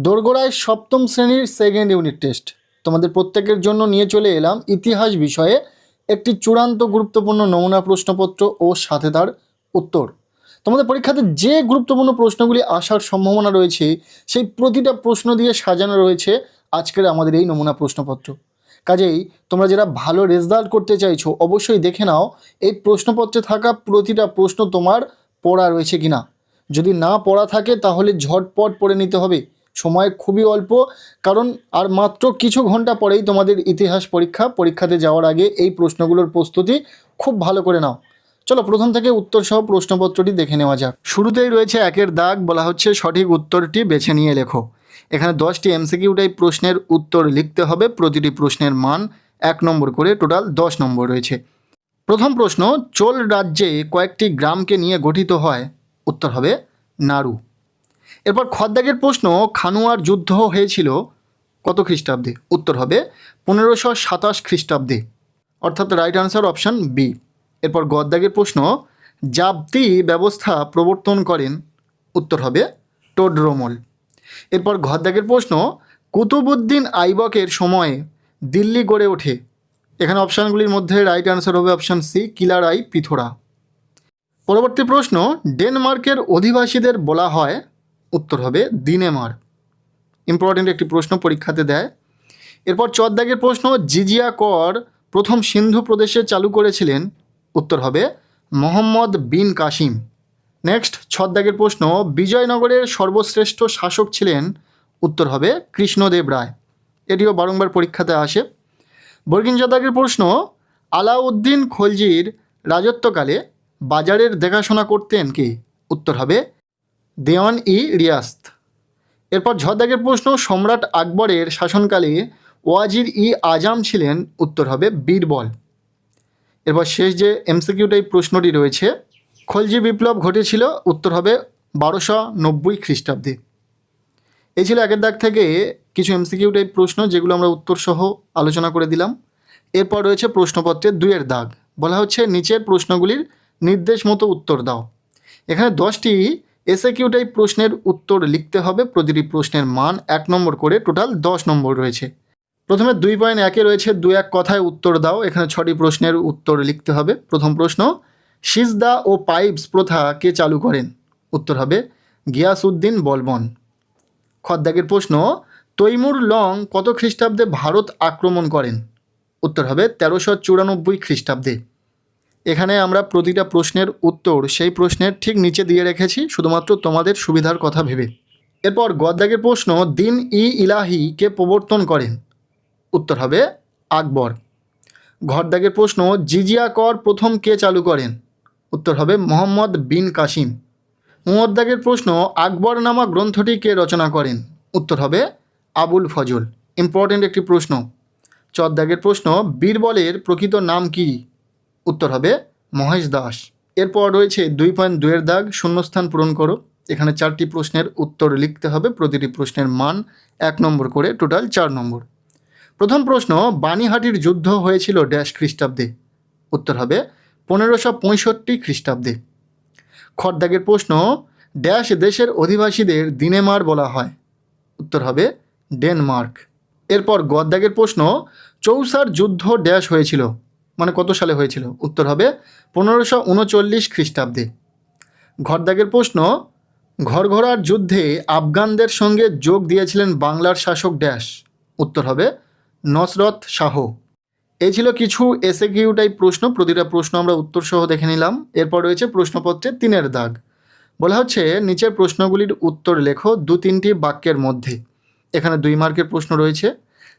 দোরগোড়ায় সপ্তম শ্রেণীর সেকেন্ড ইউনিট টেস্ট তোমাদের প্রত্যেকের জন্য নিয়ে চলে এলাম ইতিহাস বিষয়ে একটি চূড়ান্ত গুরুত্বপূর্ণ নমুনা প্রশ্নপত্র ও সাথে তার উত্তর। তোমাদের পরীক্ষাতে যে গুরুত্বপূর্ণ প্রশ্নগুলি আসার সম্ভাবনা রয়েছে সেই প্রতিটা প্রশ্ন দিয়ে সাজানো রয়েছে আজকের আমাদের এই নমুনা প্রশ্নপত্র। কাজেই তোমরা যারা ভালো রেজাল্ট করতে চাইছো অবশ্যই দেখে নাও এই প্রশ্নপত্রে থাকা প্রতিটা প্রশ্ন তোমার পড়া রয়েছে কিনা। যদি না পড়া থাকে তাহলে ঝটপট পড়ে নিতে হবে, সময় খুবই অল্প, কারণ আর মাত্র কিছু ঘন্টা পরেই তোমাদের ইতিহাস পরীক্ষাতে যাওয়ার আগে এই প্রশ্নগুলোর প্রস্তুতি খুব ভালো করে নাও। চলো প্রথম থেকে উত্তর সহ প্রশ্নপত্রটি দেখে নেওয়া যাক। শুরুতেই রয়েছে একের দাগ, বলা হচ্ছে সঠিক উত্তরটি বেছে নিয়ে লেখো। এখানে 10টি এমসিকিউ টাইপ প্রশ্নের উত্তর লিখতে হবে, প্রতিটি প্রশ্নের মান 1 নম্বর করে, টোটাল 10 নম্বর রয়েছে। প্রথম প্রশ্ন, চোল রাজ্যে কয়েকটি গ্রামকে নিয়ে গঠিত হয়? উত্তর হবে নাড়ু। এরপর খদ্দাগের প্রশ্ন, খানুয়ার যুদ্ধ হয়েছিল কত খ্রিস্টাব্দে? উত্তর হবে 1527 খ্রিস্টাব্দে, অর্থাৎ রাইট আনসার অপশান বি। এরপর গদ্দাগের প্রশ্ন, জাবতি ব্যবস্থা প্রবর্তন করেন? উত্তর হবে টোডরমল। এরপর ঘদ্দাগের প্রশ্ন, কুতুবুদ্দিন আইবকের সময়ে দিল্লি গড়ে ওঠে? এখানে অপশানগুলির মধ্যে রাইট আনসার হবে অপশান সি, কিলারাই পিথোরা। পরবর্তী প্রশ্ন, ডেনমার্কের অধিবাসীদের বলা হয়? উত্তর হবে দিনেমার। ইম্পর্টেন্ট একটি প্রশ্ন, পরীক্ষাতে দেয়। এরপর চদ্দাগের প্রশ্ন, জিজিয়া কর প্রথম সিন্ধু প্রদেশে চালু করেছিলেন? উত্তর হবে মোহাম্মদ বিন কাসিম। নেক্সট ছদ্দাগের প্রশ্ন, বিজয়নগরের সর্বশ্রেষ্ঠ শাসক ছিলেন? উত্তর হবে কৃষ্ণদেব রায়। এটিও বারংবার পরীক্ষাতে আসে। বর্গিন চদ্দাগের প্রশ্ন, আলাউদ্দিন খলজির রাজত্বকালে বাজারের দেখাশোনা করতেন কে? উত্তর হবে দেওয়ান ই রিয়াস্ত। এরপর ঝদ্দাগের প্রশ্ন, সম্রাট আকবরের শাসনকালে ওয়াজির ই আজম ছিলেন? উত্তর হবে বীরবল। এরপর শেষ যে এমসিকিউ টাইপ প্রশ্নটি রয়েছে, খলজি বিপ্লব ঘটেছিল? উত্তর হবে 1290 খ্রিস্টাব্দে। এই ছিল একের দাগ থেকে কিছু এমসিকিউ টাইপ প্রশ্ন, যেগুলো আমরা উত্তর সহ আলোচনা করে দিলাম। এরপর রয়েছে প্রশ্নপত্রের 2-এর দাগ, বলা হচ্ছে নিচের প্রশ্নগুলির নির্দেশ মতো উত্তর দাও। এখানে 10টি এসএকিউ টাইপ প্রশ্নের উত্তর লিখতে হবে, প্রতিটি প্রশ্নের মান 1 নম্বর করে, টোটাল 10 নম্বর রয়েছে। প্রথমে 2.1-এ রয়েছে 2-1 কথায় উত্তর দাও। এখানে 6টি প্রশ্নের উত্তর লিখতে হবে। প্রথম প্রশ্ন, সিজদা ও পাইপস প্রথা কে চালু করেন? উত্তর হবে গিয়াসউদ্দিন বলবন। খদ্দাগের প্রশ্ন, তৈমুর লং কত খ্রিস্টাব্দে ভারত আক্রমণ করেন? উত্তর হবে 1394 খ্রিস্টাব্দে। এখানে আমরা প্রতিটা প্রশ্নের উত্তর সেই প্রশ্নের ঠিক নিচে দিয়ে রেখেছি, শুধুমাত্র তোমাদের সুবিধার কথা ভেবে। এরপর গদ্দাগের প্রশ্ন, দিন ই ইলাহি কে প্রবর্তন করেন? উত্তর হবে আকবর। ঘরদাগের প্রশ্ন, জিজিয়া কর প্রথম কে চালু করেন? উত্তর হবে মোহাম্মদ বিন কাসিম। মুহদ্দাগের প্রশ্ন, আকবরনামা গ্রন্থটি কে রচনা করেন? উত্তর হবে আবুল ফজল। ইম্পর্টেন্ট একটি প্রশ্ন। চদ্দাগের প্রশ্ন, বীরবলের প্রকৃত নাম কি? উত্তর হবে মহেশ দাস। এরপর রয়েছে 2.2-এর দাগ, শূন্যস্থান পূরণ করো। এখানে 4টি প্রশ্নের উত্তর লিখতে হবে, প্রতিটি প্রশ্নের মান 1 নম্বর করে, টোটাল 4 নম্বর। প্রথম প্রশ্ন, বানিহাটির যুদ্ধ হয়েছিল ড্যাশ খ্রিস্টাব্দে? উত্তর হবে 1565 খ্রিস্টাব্দে। খদ্দাগের প্রশ্ন, ড্যাশ দেশের অধিবাসীদের দিনেমার বলা হয়? উত্তর হবে ডেনমার্ক। এরপর গদ্দাগের প্রশ্ন, চৌসার যুদ্ধ ড্যাশ হয়েছিল, মানে কত সালে হয়েছিল? উত্তর হবে 1539 খ্রিস্টাব্দে। ঘরদাগের প্রশ্ন, ঘরঘরার যুদ্ধে আফগানদের সঙ্গে যোগ দিয়েছিলেন বাংলার শাসক ড্যাশ? উত্তর হবে নসরত শাহ। এই ছিল কিছু এসএকিউ টাইপ প্রশ্ন, প্রতিটা প্রশ্ন আমরা উত্তর সহ দেখে নিলাম। এরপর রয়েছে প্রশ্নপত্রে 3-এর দাগ, বলা হচ্ছে নিচের প্রশ্নগুলির উত্তর লেখো 2-3টি বাক্যের মধ্যে। এখানে 2 মার্কের প্রশ্ন রয়েছে,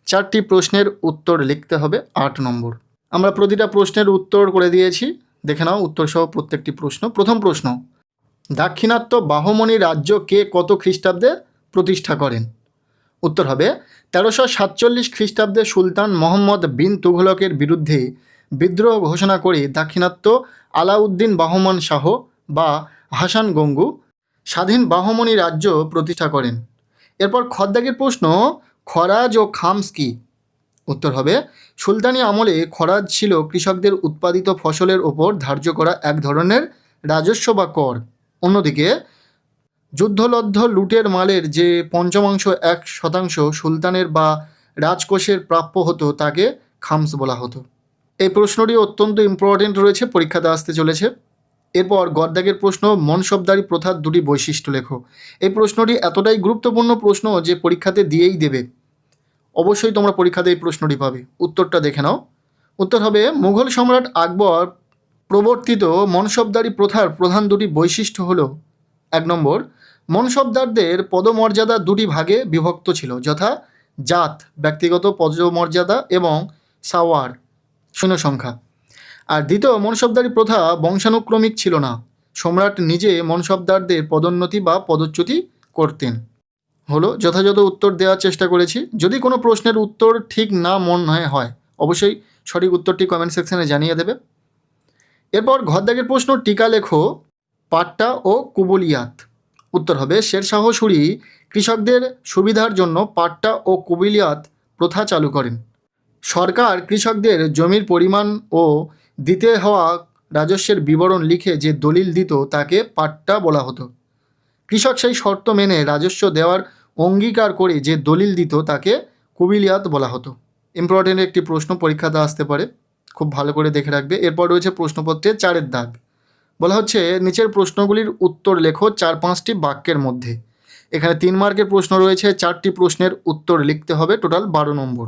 4টি প্রশ্নের উত্তর লিখতে হবে, 8 নম্বর। আমরা প্রতিটা প্রশ্নের উত্তর করে দিয়েছি, দেখে নাও উত্তর সহ প্রত্যেকটি প্রশ্ন। প্রথম প্রশ্ন, দাক্ষিণাত্য বাহমনি রাজ্য কে কত খ্রিস্টাব্দে প্রতিষ্ঠা করেন? উত্তর হবে 1347 খ্রিস্টাব্দে সুলতান মোহাম্মদ বিন তুঘলকের বিরুদ্ধে বিদ্রোহ ঘোষণা করে দাক্ষিণাত্য আলাউদ্দিন বাহমান শাহ বা হাসান গঙ্গু স্বাধীন বাহমনি রাজ্য প্রতিষ্ঠা করেন। এরপর খদ্দাগের প্রশ্ন, খরাজ ও খামস কি? উত্তর হবে সুলতানি আমলে খরাজ ছিল কৃষকদের উৎপাদিত ফসলের ওপর ধার্য করা এক ধরনের রাজস্ব বা কর। অন্যদিকে যুদ্ধলব্ধ লুটের মালের যে পঞ্চমাংশ 1% সুলতানের বা রাজকোষের প্রাপ্য হতো তাকে খামস বলা হতো। এই প্রশ্নটি অত্যন্ত ইম্পর্টেন্ট রয়েছে, পরীক্ষাতে আসতে চলেছে। এরপর গদ্দাগের প্রশ্ন, মনসবদারি প্রথার দুটি বৈশিষ্ট্য লেখো। এই প্রশ্নটি এতটাই গুরুত্বপূর্ণ প্রশ্ন যে পরীক্ষাতে দিয়েই দেবে, অবশ্যই তোমরা পরীক্ষাতে এই প্রশ্নটি পাবে। উত্তরটা দেখে নাও। উত্তর হবে মুঘল সম্রাট আকবর প্রবর্তিত মনসবদারি প্রথার প্রধান দুটি বৈশিষ্ট্য হলো, 1 নম্বর, মনসবদারদের পদমর্যাদা দুটি ভাগে বিভক্ত ছিল, যথা জাত ব্যক্তিগত পদমর্যাদা এবং সাওয়ার সৈন্য সংখ্যা। আর দ্বিতীয়, মনসবদারি প্রথা বংশানুক্রমিক ছিল না, সম্রাট নিজে মনসবদারদের পদোন্নতি বা পদচ্যুতি করতেন। হলো, যথাযথ উত্তর দেওয়ার চেষ্টা করেছি। যদি কোনো প্রশ্নের উত্তর ঠিক না মনে হয় অবশ্যই সঠিক উত্তরটি কমেন্ট সেকশনে জানিয়ে দেবে। এরপর ঘরদাগের প্রশ্ন, টিকা লেখো পাট্টা ও কুবুলিয়াত। উত্তর হবে শেরশাহ সূরি কৃষকদের সুবিধার জন্য পাট্টা ও কুবুলিয়াত প্রথা চালু করেন। সরকার কৃষকদের জমির পরিমাণ ও দিতে হওয়া রাজস্বের বিবরণ লিখে যে দলিল দিত তাকে পাট্টা বলা হতো। কৃষক সেই শর্ত মেনে রাজস্ব দেওয়ার অঙ্গীকার করে যে দলিল দিত তাকে কুবিলিয়াত বলা হতো। ইম্পর্টেন্ট একটি প্রশ্ন, পরীক্ষাতে আসতে পারে, খুব ভালো করে দেখে রাখবে। এরপর রয়েছে প্রশ্নপত্রে 4 দাগ। বলা হচ্ছে নিচের প্রশ্নগুলির উত্তর লেখো 4-5টি বাক্যের মধ্যে। এখানে 3 মার্কের প্রশ্ন রয়েছে, 4টি প্রশ্নের উত্তর লিখতে হবে, টোটাল 12 নম্বর।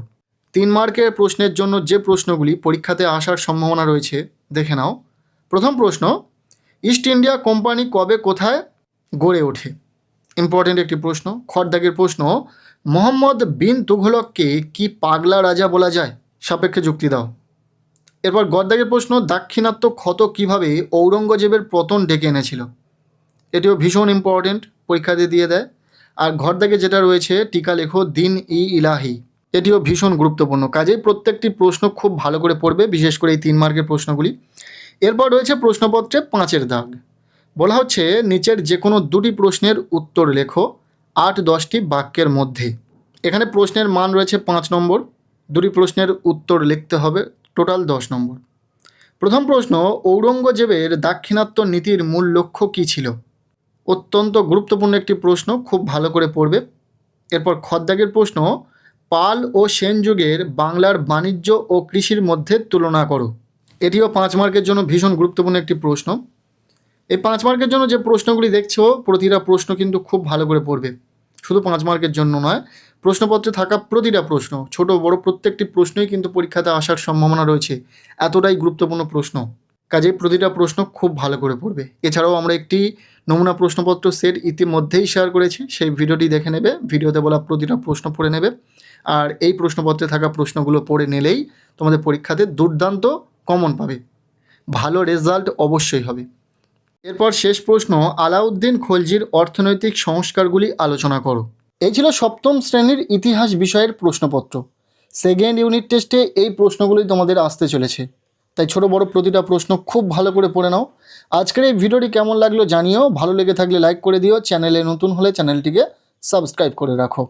3 মার্কের প্রশ্নের জন্য যে প্রশ্নগুলি পরীক্ষাতে আসার সম্ভাবনা রয়েছে দেখে নাও। প্রথম প্রশ্ন, ইস্ট ইন্ডিয়া কোম্পানি কবে কোথায় গড়ে ওঠে? ইম্পর্টেন্ট একটি প্রশ্ন। খড়দাগের প্রশ্ন, মোহাম্মদ বিন তুঘলককে কি পাগলা রাজা বলা যায়? সাপেক্ষে যুক্তি দাও। এরপর গদ্দাগের প্রশ্ন, দাক্ষিণাত্য ক্ষত কিভাবে ঔরঙ্গজেবের পতন ডেকে এনেছিল? এটিও ভীষণ ইম্পর্টেন্ট, পরীক্ষাতে দিয়ে দেয়। আর ঘরদাগে যেটা রয়েছে, টিকা লেখো দিন ই ইলাহি, এটিও ভীষণ গুরুত্বপূর্ণ। কাজেই প্রত্যেকটি প্রশ্ন খুব ভালো করে পড়বে, বিশেষ করে এই 3 মার্কের প্রশ্নগুলি। এরপর রয়েছে প্রশ্নপত্রে 5 দাগ। বলা হচ্ছে নিচের যে কোনো 2টি প্রশ্নের উত্তর লেখো 8-10টি বাক্যের মধ্যে। এখানে প্রশ্নের মান রয়েছে 5 নম্বর, 2টি প্রশ্নের উত্তর লিখতে হবে, টোটাল 10 নম্বর। প্রথম প্রশ্ন, ঔরঙ্গজেবের দাক্ষিণাত্য নীতির মূল লক্ষ্য কী ছিল? অত্যন্ত গুরুত্বপূর্ণ একটি প্রশ্ন, খুব ভালো করে পড়বে। এরপর খদ্দাগের প্রশ্ন, পাল ও সেন যুগের বাংলার বাণিজ্য ও কৃষির মধ্যে তুলনা করো। এটিও 5 মার্কের জন্য ভীষণ গুরুত্বপূর্ণ একটি প্রশ্ন। এই 5 মার্কের জন্য যে প্রশ্নগুলি দেখছো প্রতিটা প্রশ্ন কিন্তু খুব ভালো করে পড়বে, শুধু 5 মার্কের জন্য নয়, প্রশ্নপত্রে থাকা প্রতিটা প্রশ্ন, ছোট বড় প্রত্যেকটি প্রশ্নই কিন্তু পরীক্ষাতে আসার সম্ভাবনা রয়েছে, এতটাই গুরুত্বপূর্ণ প্রশ্ন। কাজেই প্রতিটা প্রশ্ন খুব ভালো করে পড়বে। এছাড়াও আমরা একটি নমুনা প্রশ্নপত্র সেট ইতিমধ্যেই শেয়ার করেছি, সেই ভিডিওটি দেখে নেবে, ভিডিওতে বলা প্রতিটা প্রশ্ন পড়ে নেবে। আর এই প্রশ্নপত্রে থাকা প্রশ্নগুলো পড়ে নিলেই তোমাদের পরীক্ষাতে দুর্দান্ত কমন পাবে, ভালো রেজাল্ট অবশ্যই হবে। এরপর শেষ প্রশ্ন, আলাউদ্দিন খলজির অর্থনৈতিক সংস্কারগুলি আলোচনা করো। এই ছিল 7ম শ্রেণীর ইতিহাস বিষয়ের প্রশ্নপত্র। সেকেন্ড ইউনিট টেস্টে এই প্রশ্নগুলি তোমাদের আসতে চলেছে, তাই ছোট বড় প্রতিটা প্রশ্ন খুব ভালো করে পড়ে নাও। আজকের এই ভিডিওটি কেমন লাগলো জানিও, ভালো লেগে থাকলে লাইক করে দিও, চ্যানেলে নতুন হলে চ্যানেলটিকে সাবস্ক্রাইব করে রাখো।